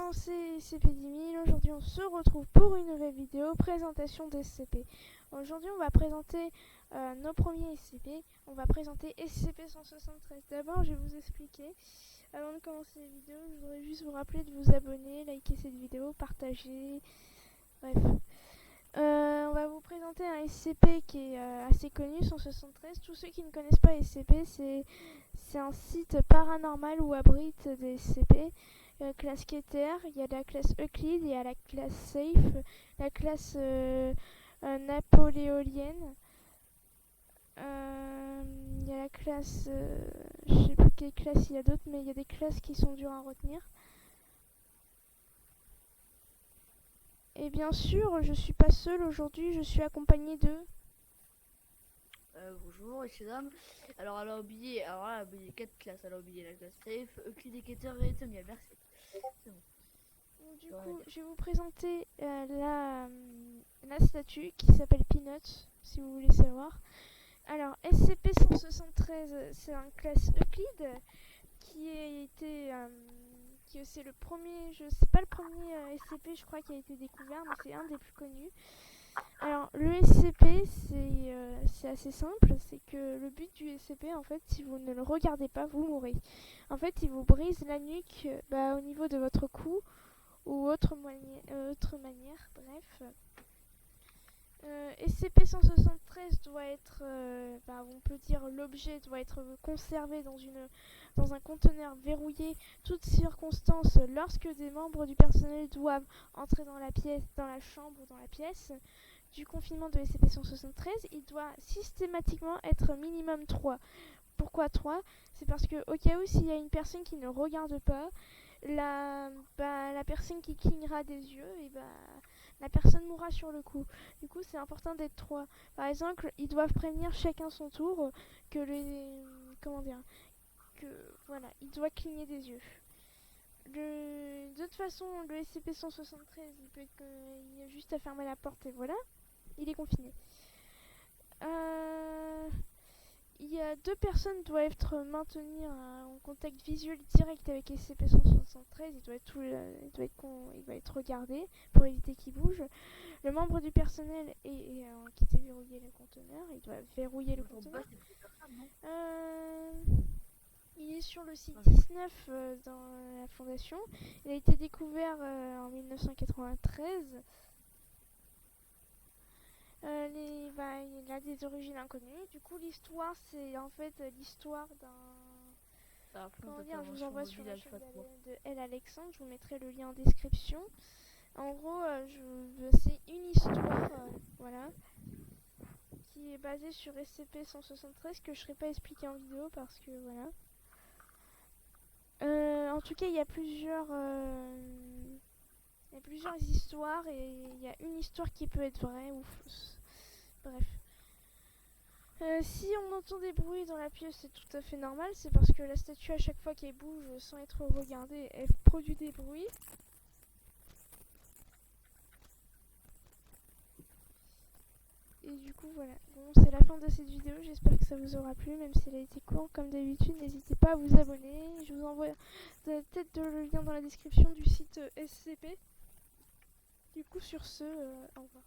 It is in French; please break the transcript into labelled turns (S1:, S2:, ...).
S1: Bonjour, c'est SCP-10000. Aujourd'hui, on se retrouve pour une nouvelle vidéo présentation des SCP. Aujourd'hui, on va présenter nos premiers SCP. On va présenter SCP-173. D'abord, je vais vous expliquer. Avant de commencer la vidéo, je voudrais juste vous rappeler de vous abonner, liker cette vidéo, partager. Bref. On va vous présenter un SCP qui est assez connu, 173. Tous ceux qui ne connaissent pas SCP, c'est un site paranormal où abrite des SCP. Classe Keter, il y a la classe Euclide, il y a la classe Safe, la classe napoléonienne, il y a la classe, je sais plus quelle classe il y a d'autres, mais il y a des classes qui sont dures à retenir. Et bien sûr, je suis pas seule aujourd'hui, je suis accompagnée de...
S2: Bonjour, ici Dame. Alors, elle a oublié 4 classes. Elle a oublié la classe Safe, Euclide et Keter et Tomia. Merci. C'est bon.
S1: Du coup, je vais vous présenter la statue qui s'appelle Peanut, si vous voulez savoir. Alors, SCP-173, c'est un classe Euclide qui a été... c'est le premier, je sais pas le premier SCP, je crois, qui a été découvert, mais c'est un des plus connus. Alors, le SCP, c'est assez simple, c'est que le but du SCP, en fait, si vous ne le regardez pas, vous mourrez. En fait, il vous brise la nuque au niveau de votre cou, ou autre manière, bref. SCP-173 doit être, on peut dire l'objet doit être conservé dans un conteneur verrouillé, toutes circonstances, lorsque des membres du personnel doivent entrer dans la chambre ou dans la pièce du confinement de SCP-173, il doit systématiquement être minimum 3. Pourquoi 3? C'est parce que au cas où s'il y a une personne qui ne regarde pas, la personne qui clignera des yeux, la personne mourra sur le coup. Du coup, c'est important d'être 3. Par exemple, ils doivent prévenir chacun son tour que il doit cligner des yeux. De toute façon, le SCP-173, il y a juste à fermer la porte et voilà, il est confiné. Il y a 2 personnes doivent être maintenues en contact visuel direct avec SCP-173. Il doit être regardé pour éviter qu'il bouge. Le membre du personnel qui déverrouiller le conteneur, il doit verrouiller le conteneur. Il est sur le site 19 dans la fondation. Il a été découvert en 1993. Il a des origines inconnues. Du coup, l'histoire, c'est en fait l'histoire d'un... Comment dire, je vous envoie sur la chaîne de L. Alexandre. Je vous mettrai le lien en description. En gros, c'est une histoire, voilà, qui est basée sur SCP-173 que je ne serai pas expliqué en vidéo parce que voilà. En tout cas, il y a plusieurs histoires et il y a une histoire qui peut être vraie ou fausse. Bref. Si on entend des bruits dans la pièce, c'est tout à fait normal. C'est parce que la statue, à chaque fois qu'elle bouge sans être regardée, elle produit des bruits. Et du coup, voilà. Bon, c'est la fin de cette vidéo. J'espère que ça vous aura plu, même si elle a été courte. Comme d'habitude, n'hésitez pas à vous abonner. Je vous envoie peut-être le lien dans la description du site SCP. Du coup, sur ce, au revoir.